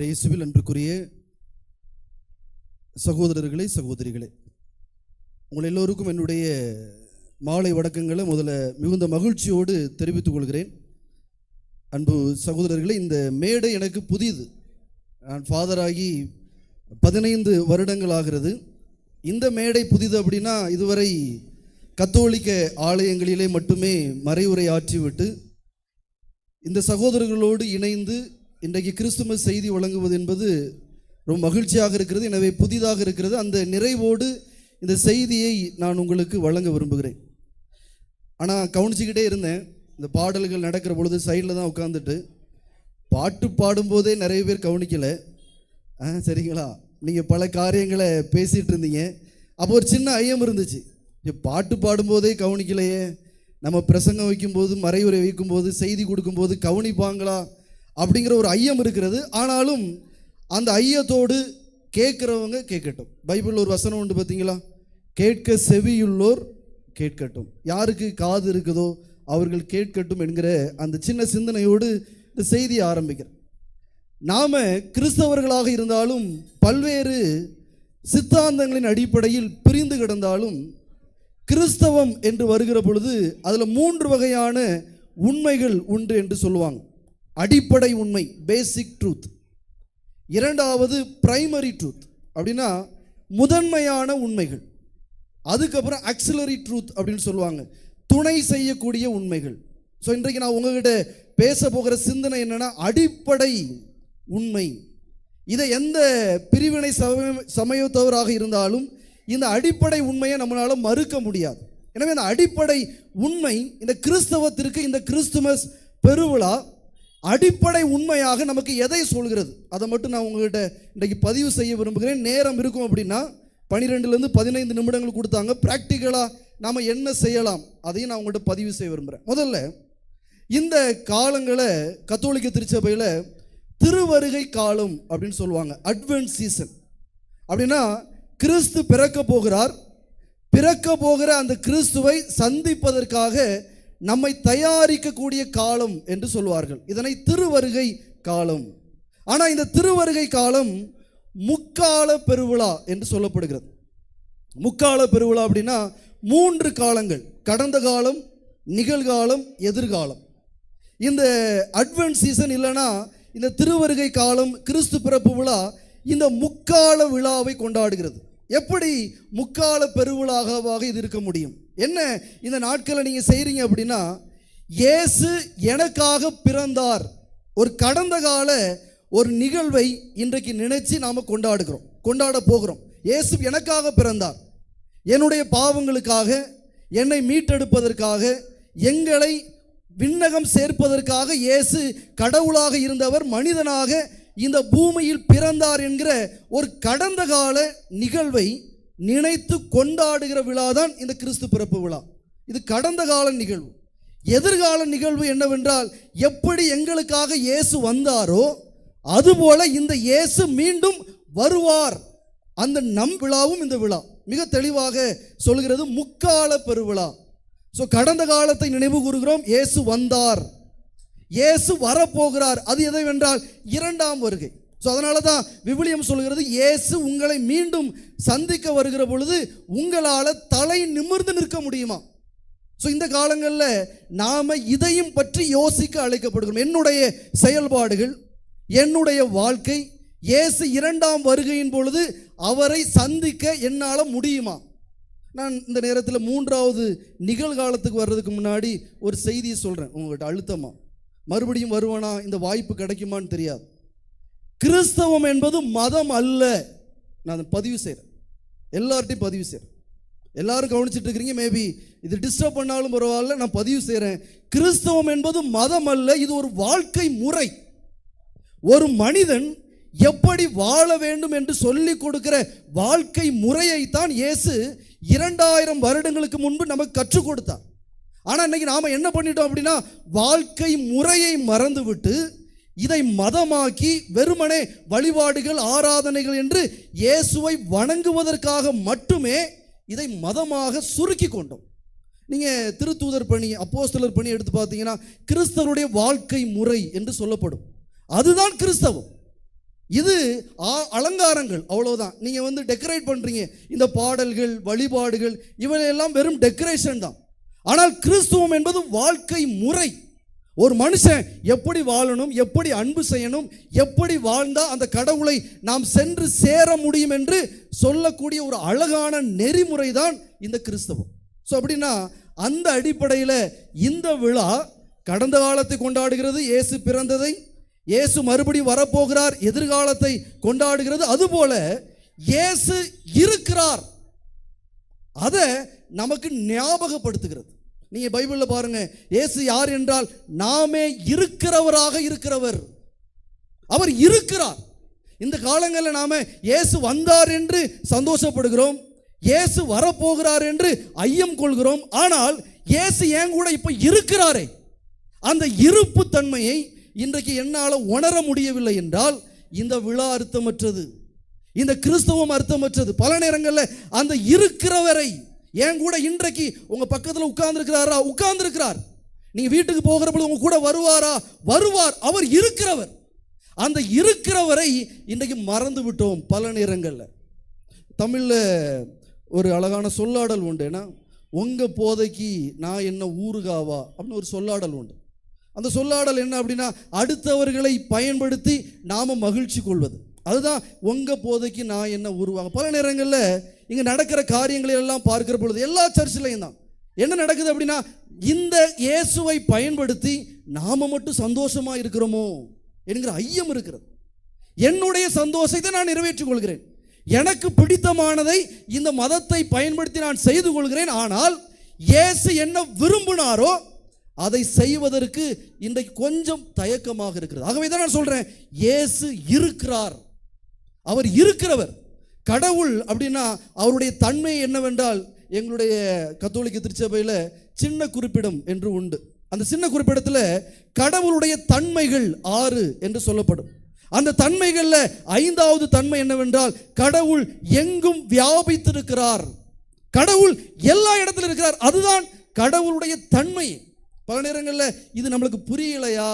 இயேசுவில் அன்புக்குரிய சகோதரர்களே, சகோதரிகளே, உங்கள் எல்லோருக்கும் என்னுடைய மாலை வணக்கங்களை முதல்ல மிகுந்த மகிழ்ச்சியோடு தெரிவித்துக் கொள்கிறேன். அன்பு சகோதரர்களே, இந்த மேடை எனக்கு புதியது. நான் ஃபாதராகி 15 வருடங்கள் ஆகிறது. இந்த மேடை புதிது அப்படின்னா, இதுவரை கத்தோலிக்க ஆலயங்களிலே மட்டுமே மறைவுரை ஆற்றிவிட்டு இந்த சகோதரர்களோடு இணைந்து இன்றைக்கு கிறிஸ்துமஸ் செய்தி வழங்குவது என்பது ரொம்ப மகிழ்ச்சியாக இருக்கிறது. எனவே புதிதாக இருக்கிறது. அந்த நிறைவோடு இந்த செய்தியை நான் உங்களுக்கு வழங்க விரும்புகிறேன். ஆனால் கவனிச்சுக்கிட்டே இருந்தேன். இந்த பாடல்கள் நடக்கிற பொழுது சைடில் தான் உட்காந்துட்டு பாட்டு பாடும்போதே நிறைய பேர் கவனிக்கலை. சரிங்களா, நீங்கள் பல காரியங்களை பேசிகிட்டு இருந்தீங்க. அப்போ ஒரு சின்ன ஐயம் இருந்துச்சு, பாட்டு பாடும்போதே கவனிக்கலையே, நம்ம பிரசங்கம் வைக்கும்போது, மறைவுரை வைக்கும்போது, செய்தி கொடுக்கும்போது கவனிப்பாங்களா அப்படிங்கிற ஒரு ஐயம் இருக்கிறது. ஆனாலும் அந்த ஐயத்தோடு கேட்குறவங்க கேட்கட்டும். பைபிளில் ஒரு வசனம் உண்டு பார்த்தீங்களா, கேட்க செவியுள்ளோர் கேட்கட்டும், யாருக்கு காது இருக்குதோ அவர்கள் கேட்கட்டும் என்கிற அந்த சின்ன சிந்தனையோடு இந்த செய்தியை ஆரம்பிக்கிறேன். நாம் கிறிஸ்தவர்களாக இருந்தாலும் பல்வேறு சித்தாந்தங்களின் அடிப்படையில் பிரிந்து கிடந்தாலும் கிறிஸ்தவம் என்று வருகிற பொழுது அதில் 3 வகையான உண்மைகள் உண்டு என்று சொல்லுவாங்க. அடிப்படை உண்மை, பேசிக் ட்ரூத். இரண்டாவது பிரைமரி ட்ரூத், அப்படின்னா முதன்மையான உண்மைகள். அதுக்கப்புறம் ஆக்சிலரி ட்ரூத் அப்படின்னு சொல்லுவாங்க, துணை செய்யக்கூடிய உண்மைகள். ஸோ இன்றைக்கு நான் உங்ககிட்ட பேச போகிற சிந்தனை என்னன்னா, அடிப்படை உண்மை. இதை எந்த பிரிவினை சமயத்தவராக இருந்தாலும் இந்த அடிப்படை உண்மையை நம்மளால் மறுக்க முடியாது. எனவே இந்த அடிப்படை உண்மை இந்த கிறிஸ்தவத்திற்கு இந்த கிறிஸ்துமஸ் பெருவிழா அடிப்படை உண்மையாக நமக்கு எதை சொல்கிறது அதை மட்டும் நான் உங்ககிட்ட இன்றைக்கு பதிவு செய்ய விரும்புகிறேன். நேரம் இருக்கும் அப்படின்னா 12லேருந்து 15 நிமிடங்கள் கொடுத்தாங்க. ப்ராக்டிக்கலாக நாம் என்ன செய்யலாம் அதையும் நான் உங்கள்கிட்ட பதிவு செய்ய விரும்புகிறேன். முதல்ல, இந்த காலங்களை கத்தோலிக்க திருச்சபையில் திருவருகை காலம் அப்படின்னு சொல்லுவாங்க, அட்வென்ட் சீசன். அப்படின்னா கிறிஸ்து பிறக்க போகிற அந்த கிறிஸ்துவை சந்திப்பதற்காக நம்மை தயாரிக்கக்கூடிய காலம் என்று சொல்வார்கள். இதனை திருவருகை காலம். ஆனால் இந்த திருவருகை காலம் முக்கால பெருவிழா என்று சொல்லப்படுகிறது. முக்கால பெருவிழா அப்படின்னா 3 காலங்கள்: கடந்த காலம், நிகழ்காலம், எதிர்காலம். இந்த அட்வென்ட் சீசன் இல்லைன்னா இந்த திருவருகை காலம், கிறிஸ்து பிறப்பு விழா இந்த முக்கால விழாவை கொண்டாடுகிறது. எப்படி முக்கால பெருவிழாவாக இது இருக்க முடியும்? என்ன இந்த நாட்களை நீங்கள் செய்கிறீங்க அப்படின்னா, இயேசு எனக்காக பிறந்தார், ஒரு கடந்த கால ஒரு நிகழ்வை இன்றைக்கு நினைச்சு நாம் கொண்டாட போகிறோம். இயேசு எனக்காக பிறந்தார், என்னுடைய பாவங்களுக்காக, என்னை மீட்டெடுப்பதற்காக, எங்களை விண்ணகம் சேர்ப்பதற்காக இயேசு கடவுளாக இருந்தவர் மனிதனாக இந்த பூமியில் பிறந்தார் என்கிற ஒரு கடந்த கால நிகழ்வை நினைத்து கொண்டாடுகிற விழா தான் இந்த கிறிஸ்து பிறப்பு விழா. இது கடந்த கால நிகழ்வு. எதிர்கால நிகழ்வு என்னவென்றால், எப்படி எங்களுக்காக இயேசு வந்தாரோ அதுபோல இந்த இயேசு மீண்டும் வருவார். அந்த விழாவும் இந்த விழா மிக தெளிவாக சொல்கிறது, முக்கால பெருவிழா. ஸோ கடந்த காலத்தை நினைவு கூறுகிறோம், இயேசு வந்தார், இயேசு வரப்போகிறார். அது எதைவென்றால் 2ஆம் வருகை. ஸோ அதனால தான் விவிலியம் சொல்கிறது, இயேசு உங்களை மீண்டும் சந்திக்க வருகிற பொழுது உங்களால் தலை நிமிர்ந்து நிற்க முடியுமா? ஸோ இந்த காலங்களில் நாம் இதையும் பற்றி யோசிக்க அழைக்கப்படுகிறோம். என்னுடைய செயல்பாடுகள், என்னுடைய வாழ்க்கை இயேசு 2ஆம் வருகையின் பொழுது அவரை சந்திக்க என்னால் முடியுமா? நான் இந்த நேரத்தில் 3வது நிகழ்காலத்துக்கு வர்றதுக்கு முன்னாடி ஒரு செய்தியை சொல்கிறேன் உங்கள்கிட்ட அழுத்தமாக. மறுபடியும் வருவானா, இந்த வாய்ப்பு கிடைக்குமான்னு தெரியாது. கிறிஸ்தவம் என்பது மதம் அல்ல. நான் பதிவு செய்கிறேன், எல்லார்ட்டையும் பதிவு செய்கிறேன். எல்லாரும் கவனிச்சுட்டு இருக்கிறீங்க, மேபி இது டிஸ்டர்ப் பண்ணாலும் பரவாயில்ல, நான் பதிவு செய்கிறேன். கிறிஸ்தவம் என்பது மதம் அல்ல, இது ஒரு வாழ்க்கை முறை. ஒரு மனிதன் எப்படி வாழ வேண்டும் என்று சொல்லி கொடுக்கிற வாழ்க்கை முறையைத்தான் இயேசு 2000 வருடங்களுக்கு முன்பு நமக்கு கற்றுக் கொடுத்தார். ஆனால் இன்னைக்கு நாம் என்ன பண்ணிட்டோம் அப்படின்னா, வாழ்க்கை முறையை மறந்துவிட்டு இதை மதமாக்கி வெறுமனே வழிபாடுகள், ஆராதனைகள் என்று இயேசுவை வணங்குவதற்காக மட்டுமே இதை மதமாக சுருக்கி கொண்டோம். நீங்கள் திருத்தூதர் பணி, அப்போஸ்தலர் பணி எடுத்து பார்த்தீங்கன்னா கிறிஸ்தவருடைய வாழ்க்கை முறை என்று சொல்லப்படும். அதுதான் கிறிஸ்தவம். இது அலங்காரங்கள், அவ்வளவுதான். நீங்க வந்து டெக்கரேட் பண்றீங்க. இந்த பாடல்கள், வழிபாடுகள் இவையெல்லாம் வெறும் டெக்கரேஷன் தான். ஆனால் கிறிஸ்துவம் என்பது வாழ்க்கை முறை. ஒரு மனுஷன் எப்படி வாழணும், எப்படி அன்பு செய்யணும், எப்படி வாழ்ந்தா அந்த கடவுளை நாம் சென்று சேர முடியும் என்று சொல்லக்கூடிய ஒரு அழகான நெறிமுறை தான் இந்த கிறிஸ்தவம். ஸோ அப்படின்னா அந்த அடிப்படையில் இந்த விழா கடந்த காலத்தை கொண்டாடுகிறது, இயேசு பிறந்ததை, இயேசு மறுபடியும் வரப்போகிறார், எதிர்காலத்தை கொண்டாடுகிறது. அதுபோல இயேசு இருக்கிறார், அதை நமக்கு ஞாபகப்படுத்துகிறது. நீங்க பைபிள்ல பாருங்க, இயேசு யார் என்றால் நாமே இருக்கிறவராக இருக்கிறவர். அவர் இருக்கிறார். இந்த காலங்களில் நாம இயேசு வந்தார் என்று சந்தோஷப்படுகிறோம், இயேசு வரப்போகிறார் என்று ஐயம் கொள்கிறோம். ஆனால் இயேசு ஏன் கூட இப்ப இருக்கிறாரே, அந்த இருப்பு தன்மையை இன்றைக்கு என்னால் உணர முடியவில்லை என்றால் இந்த விழா அர்த்தமற்றது, இந்த கிறிஸ்தவம் அர்த்தமற்றது. பல நேரங்களில் அந்த இருக்கிறவரை ஏன் கூட இன்றைக்கு உங்க பக்கத்தில் உட்கார்ந்துருக்கிறாரா, உட்கார்ந்துருக்கிறார். நீங்க வீட்டுக்கு போகிற பொழுது உங்க கூட வருவாரா, வருவார். அவர் இருக்கிறவர். அந்த இருக்கிறவரை இன்றைக்கு மறந்து விட்டோம் பல நேரங்களில். தமிழ்ல ஒரு அழகான சொல்லாடல் உண்டு. ஏன்னா உங்க போதைக்கு நான் என்ன ஊறுகாவா அப்படின்னு ஒரு சொல்லாடல் உண்டு. அந்த சொல்லாடல் என்ன அப்படின்னா, அடுத்தவர்களை பயன்படுத்தி நாம மகிழ்ச்சி கொள்வது. அதுதான் உங்க போதைக்கு நான் என்ன உருவாங்க. பல நேரங்களில் இங்க நடக்கிற காரியங்களை எல்லாம் பார்க்கிற பொழுது எல்லா சர்ச்சிலையும் தான் என்ன நடக்குது அப்படின்னா, இந்த இயேசுவை பயன்படுத்தி நாம மட்டும் சந்தோஷமா இருக்கிறோமோ என்கிற ஐயம் இருக்கிறது. என்னுடைய சந்தோஷத்தை நான் நிறைவேற்றிக் கொள்கிறேன், எனக்கு பிடித்தமானதை இந்த மதத்தை பயன்படுத்தி நான் செய்து கொள்கிறேன். ஆனால் இயேசு என்ன விரும்பினாரோ அதை செய்வதற்கு இன்றைக்கு கொஞ்சம் தயக்கமாக இருக்கிறது. ஆகவே தான் நான் சொல்றேன், இயேசு இருக்கிறார், அவர் இருக்கிறவர். கடவுள் அப்படின்னா அவருடைய தன்மை என்னவென்றால், எங்களுடைய கத்தோலிக்க திருச்சபையில் சின்ன குறிப்பிடம் என்று உண்டு. அந்த சின்ன குறிப்பிடத்தில் கடவுளுடைய தன்மைகள் 6 என்று சொல்லப்படும். அந்த தன்மைகளில் 5வது தன்மை என்னவென்றால், கடவுள் எங்கும் வியாபித்திருக்கிறார். கடவுள் எல்லா இடத்துல இருக்கிறார். அதுதான் கடவுளுடைய தன்மை. பல நேரங்களில் இது நம்மளுக்கு புரியலையா,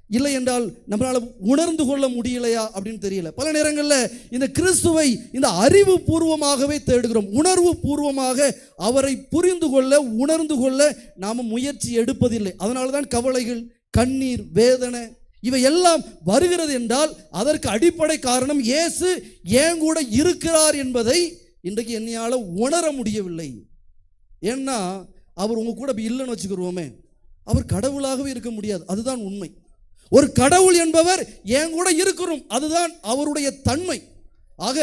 இல்லை என்றால் நம்மளால உணர்ந்து கொள்ள முடியலையா அப்படின்னு தெரியல. பல நேரங்களில் இந்த கிறிஸ்துவை இந்த அறிவு பூர்வமாகவே தேடுகிறோம், உணர்வு பூர்வமாக அவரை புரிந்து கொள்ள, உணர்ந்து கொள்ள நாம முயற்சி எடுப்பதில்லை. அதனால தான் கவலைகள், கண்ணீர், வேதனை இவை எல்லாம் வருகிறது என்றால் அதற்கு அடிப்படை காரணம் இயேசு ஏன் கூட இருக்கிறார் என்பதை இன்றைக்கு என்னையால உணர முடியவில்லை. ஏன்னா அவர் உங்க கூட இல்லைன்னு வச்சுக்கிறோமே, அவர் கடவுளாகவே இருக்க முடியாது. அதுதான் உண்மை. ஒரு கடவுள் என்பவர் ஏன் கூட இருக்கிறோம், அதுதான் அவருடைய தன்மை. ஆக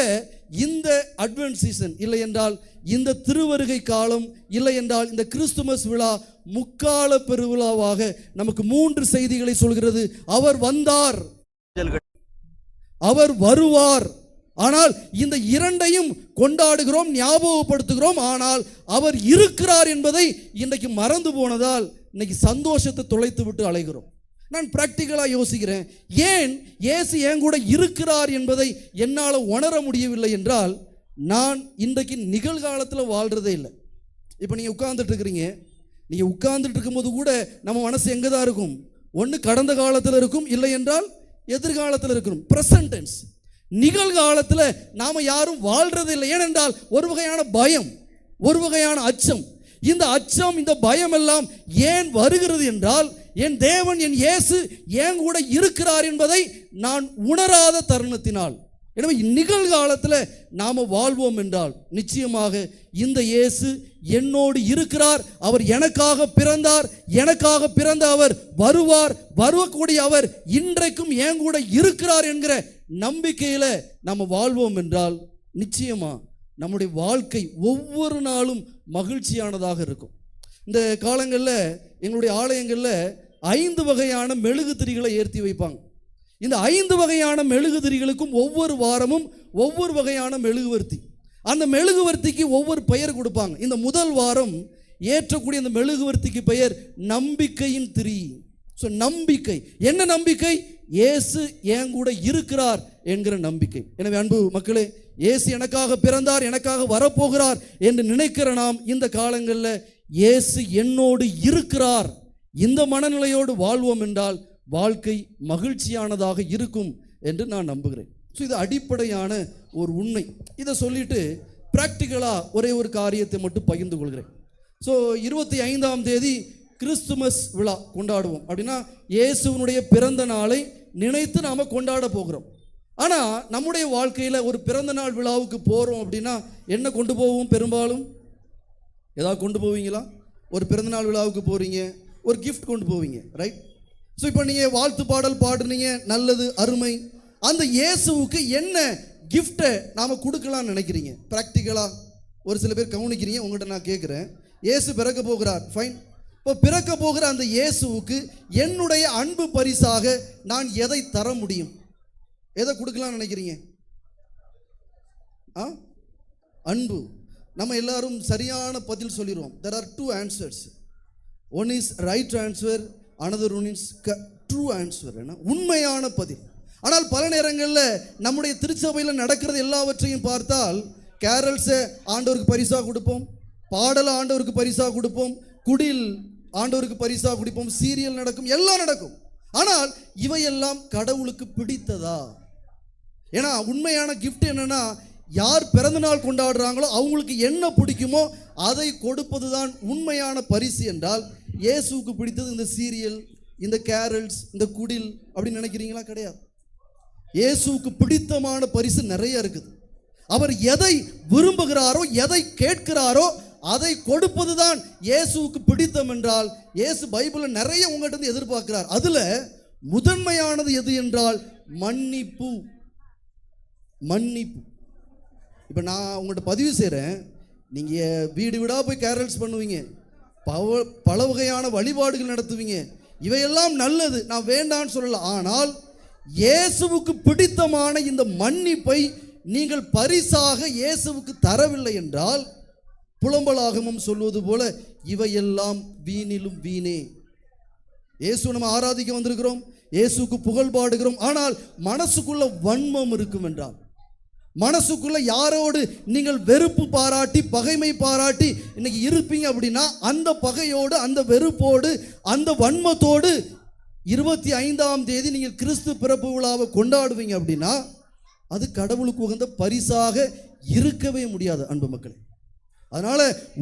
இந்த அட்வென்ட் சீசன் இல்லை என்றால் இந்த திருவருகை காலம் இல்லை என்றால் இந்த கிறிஸ்துமஸ் விழா முக்கால பெருவிழாவாக நமக்கு 3 செய்திகளை சொல்கிறது. அவர் வந்தார், அவர் வருவார். ஆனால் இந்த இரண்டையும் கொண்டாடுகிறோம், ஞாபகப்படுத்துகிறோம். ஆனால் அவர் இருக்கிறார் என்பதை இன்றைக்கு மறந்து போனதால் இன்னைக்கு சந்தோஷத்தை தொலைத்து விட்டு அலைகிறோம். நான் பிராக்டிக்கலாக யோசிக்கிறேன், ஏன் இயேசு என் கூட இருக்கிறார் என்பதை என்னால் உணர முடியவில்லை என்றால், நான் இன்றைக்கு நிகழ்காலத்தில் வாழ்கிறதே இல்லை. இப்போ நீங்கள் உட்கார்ந்துட்டு இருக்கிறீங்க, நீங்கள் உட்கார்ந்துட்டு இருக்கும்போது கூட நம்ம மனசு எங்கே தான் இருக்கும்? ஒன்று கடந்த காலத்தில் இருக்கும், இல்லை என்றால் எதிர்காலத்தில் இருக்கணும். Present tense. நிகழ்காலத்தில் நாம் யாரும் வாழ்கிறது இல்லை. ஏனென்றால் ஒரு வகையான பயம், ஒரு வகையான அச்சம். இந்த அச்சம், இந்த பயம் எல்லாம் ஏன் வருகிறது என்றால், என் தேவன், என் இயேசு ஏன் கூட இருக்கிறார் என்பதை நான் உணராத தருணத்தினால். எனவே நிகழ்காலத்தில் நாம வாழ்வோம் என்றால் நிச்சயமாக இந்த இயேசு என்னோடு இருக்கிறார், அவர் எனக்காக பிறந்தார், எனக்காக பிறந்த அவர் வருவார், வரக்கூடிய அவர் இன்றைக்கும் ஏன் கூட இருக்கிறார் என்கிற நம்பிக்கையில நாம வாழ்வோம் என்றால் நிச்சயமா நம்முடைய வாழ்க்கை ஒவ்வொரு நாளும் மகிழ்ச்சியானதாக இருக்கும். இந்த காலங்களில் எங்களுடைய ஆலயங்களில் 5 வகையான மெழுகுதிரிகளை ஏற்றி வைப்பாங்க. இந்த 5 வகையான மெழுகுதிரிகளுக்கும் ஒவ்வொரு வாரமும் ஒவ்வொரு வகையான மெழுகுவர்த்தி, அந்த மெழுகுவர்த்திக்கு ஒவ்வொரு பெயர் கொடுப்பாங்க. இந்த முதல் வாரம் ஏற்றக்கூடிய அந்த மெழுகுவர்த்திக்கு பெயர் நம்பிக்கையின் திரி. ஸோ நம்பிக்கை, என்ன நம்பிக்கை? இயேசு என் கூட இருக்கிறார் என்கிற நம்பிக்கை. எனவே அன்பு மக்களே, இயேசு எனக்காக பிறந்தார், எனக்காக வரப்போகிறார் என்று நினைக்கிற நாம் இந்த காலங்களில் இயேசு என்னோடு இருக்கிறார், இந்த மனநிலையோடு வாழ்வோம் என்றால் வாழ்க்கை மகிழ்ச்சியானதாக இருக்கும் என்று நான் நம்புகிறேன். ஸோ இது அடிப்படையான ஒரு உண்மை. இதை சொல்லிட்டு ப்ராக்டிக்கலாக ஒரே ஒரு காரியத்தை மட்டும் பகிர்ந்து கொள்கிறேன். ஸோ 25ஆம் தேதி கிறிஸ்துமஸ் விழா கொண்டாடுவோம். அப்படின்னா இயேசுவனுடைய பிறந்த நாளை நினைத்து நாம் கொண்டாட போகிறோம். ஆனால் நம்முடைய வாழ்க்கையில் ஒரு பிறந்த நாள் விழாவுக்கு போகிறோம் அப்படின்னா என்ன கொண்டு போவோம்? பெரும்பாலும் ஏதாவது கொண்டு போவீங்களா? ஒரு பிறந்தநாள் விழாவுக்கு போகிறீங்க, ஒரு கிஃப்ட் கொண்டு போவீங்க, ரைட்? ஸோ இப்போ நீங்கள் வாழ்த்து பாடல் பாடுறீங்க, நல்லது, அருமை. அந்த இயேசுவுக்கு என்ன கிஃப்டை நாம் கொடுக்கலான்னு நினைக்கிறீங்க? ப்ராக்டிக்கலாக ஒரு சில பேர் கவனிக்கிறீங்க. உங்கள்கிட்ட நான் கேட்குறேன், இயேசு பிறக்க போகிறார், ஃபைன். இப்போ பிறக்க போகிற அந்த இயேசுவுக்கு என்னுடைய அன்பு பரிசாக நான் எதை தர முடியும்? எதை கொடுக்கலான்னு நினைக்கிறீங்க? அன்பு. நம்ம எல்லாரும் சரியான பதில் சொல்லிடுவோம். There are two answers. One is right answer, another one is true answer. உண்மையான பதில். ஆனால் பல நேரங்களில் நம்முடைய திருச்சபையில் நடக்கிறது எல்லாவற்றையும் பார்த்தால், கேரல்ஸை ஆண்டவருக்கு பரிசாக கொடுப்போம், பாடலை ஆண்டவருக்கு பரிசாக கொடுப்போம், குடில் ஆண்டவருக்கு பரிசாக கொடுப்போம், சீரியல் நடக்கும், எல்லாம் நடக்கும். ஆனால் இவையெல்லாம் கடவுளுக்கு பிடித்ததா? ஏன்னா உண்மையான கிஃப்ட் என்னன்னா, யார் பிறந்த நாள் கொண்டாடுறாங்களோ அவங்களுக்கு என்ன பிடிக்குமோ அதை கொடுப்பது தான் உண்மையான பரிசு என்றால், இயேசுவுக்கு பிடித்தது இந்த சீரியல், இந்த கேரல்ஸ், இந்த குடில் அப்படின்னு நினைக்கிறீங்களா? கிடையாது. இயேசுவுக்கு பிடித்தமான பரிசு நிறைய இருக்குது. அவர் எதை விரும்புகிறாரோ, எதை கேட்கிறாரோ அதை கொடுப்பது தான் இயேசுவுக்கு பிடித்தம் என்றால், இயேசு பைபிளில் நிறைய உங்கள்கிட்ட எதிர்பார்க்கிறார். அதுல முதன்மையானது எது என்றால் மன்னிப்பு. மன்னிப்பு. இப்போ நான் உங்கள்கிட்ட பதிவு செய்கிறேன், நீங்கள் வீடு வீடாக போய் கேரல்ஸ் பண்ணுவீங்க, பல வகையான வழிபாடுகள் நடத்துவீங்க, இவையெல்லாம் நல்லது, நான் வேண்டான்னு சொல்லலாம். ஆனால் இயேசுவுக்கு பிடித்தமான இந்த மன்னிப்பை நீங்கள் பரிசாக இயேசுவுக்கு தரவில்லை என்றால், புலம்பலாகமும் சொல்வது போல இவையெல்லாம் வீணிலும் வீணே. இயேசு நம்ம ஆராதிக்க வந்திருக்கிறோம், இயேசுக்கு புகழ் பாடுகிறோம். ஆனால் மனசுக்குள்ள வன்மம் இருக்கும் என்றால், மனசுக்குள்ள யாரோடு நீங்கள் வெறுப்பு பாராட்டி, பகைமை பாராட்டி இன்னைக்கு இருப்பீங்க அப்படின்னா, அந்த பகையோடு, அந்த வெறுப்போடு, அந்த வன்மத்தோடு 25ஆம் தேதி நீங்கள் கிறிஸ்து பிறப்பு விழாவை கொண்டாடுவீங்க அப்படின்னா, அது கடவுளுக்கு உகந்த பரிசாக இருக்கவே முடியாது அன்பு மக்களே. அதனால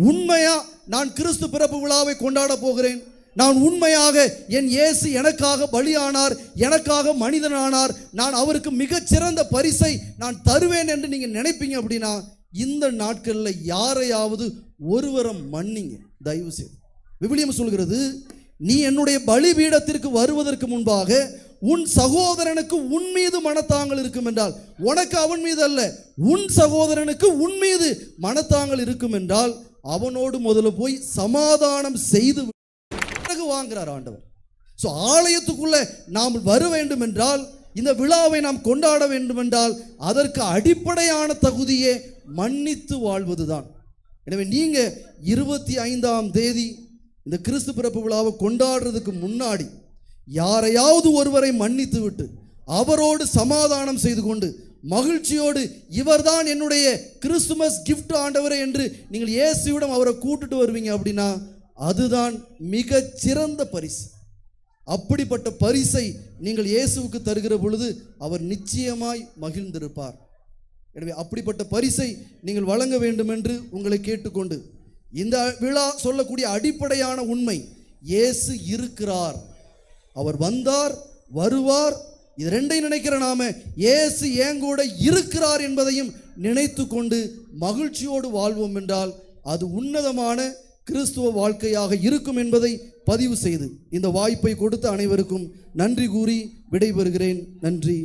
உண்மையா நான் கிறிஸ்து பிறப்பு விழாவை கொண்டாட போகிறேன், நான் உண்மையாக என் இயேசு எனக்காக பலியானார், எனக்காக மனிதனானார், நான் அவருக்கு மிகச்சிறந்த பரிசை நான் தருவேன் என்று நீங்க நினைப்பீங்க அப்படின்னா, இந்த நாட்களில் யாரையாவது ஒருவரை மன்னிங்க தயவு செய்து. விவிலியம் சொல்கிறது, நீ என்னுடைய பலிபீடத்திற்கு வருவதற்கு முன்பாக உன் சகோதரனுக்கு உன் மீது மனத்தாங்கல் இருக்கும் என்றால், உனக்கு அவன் மீது அல்ல, உன் சகோதரனுக்கு உன் மீது மனத்தாங்கல் இருக்கும் என்றால் அவனோடு முதல்ல போய் சமாதானம் செய்து வாங்குறார் ஆண்டவர். ஸோ ஆலயத்துக்குள்ள நாம் வர வேண்டும் என்றால், இந்த விழாவை நாம் கொண்டாட வேண்டும் என்றால், அதற்கு அடிப்படையான தகுதியே மன்னித்து வாழ்வதுதான். எனவே நீங்க 25ஆம் தேதி இந்த கிறிஸ்து பிறப்பு விழாவை கொண்டாடுறதுக்கு முன்னாடி யாரையாவது ஒருவரை மன்னித்து விட்டு அவரோடு சமாதானம் செய்து கொண்டு மகிழ்ச்சியோடு, இவர்தான் என்னுடைய கிறிஸ்துமஸ் கிஃப்ட் ஆண்டவரே என்று நீங்கள் இயேசுவிடம் அவரை கூட்டிட்டு வருவீங்க அப்படின்னா, அதுதான் மிக சிறந்த பரிசு. அப்படிப்பட்ட பரிசை நீங்கள் இயேசுவுக்கு தருகிற பொழுது அவர் நிச்சயமாய் மகிழ்ந்திருப்பார். எனவே அப்படிப்பட்ட பரிசை நீங்கள் வழங்க வேண்டும் என்று உங்களை கேட்டுக்கொண்டு, இந்த விழா சொல்லக்கூடிய அடிப்படையான உண்மை, இயேசு இருக்கிறார், அவர் வந்தார், வருவார். இது ரெண்டையும் நினைக்கிற நாம இயேசு எங்கூட இருக்கிறார் என்பதையும் நினைத்து கொண்டு மகிழ்ச்சியோடு வாழ்வோம் என்றால், அது உன்னதமான கிறிஸ்துவ வாழ்க்கையாக இருக்கும் என்பதை பதிவு செய்து இந்த வாய்ப்பை கொடுத்த அனைவருக்கும் நன்றி கூறி விடைபெறுகிறேன். நன்றி.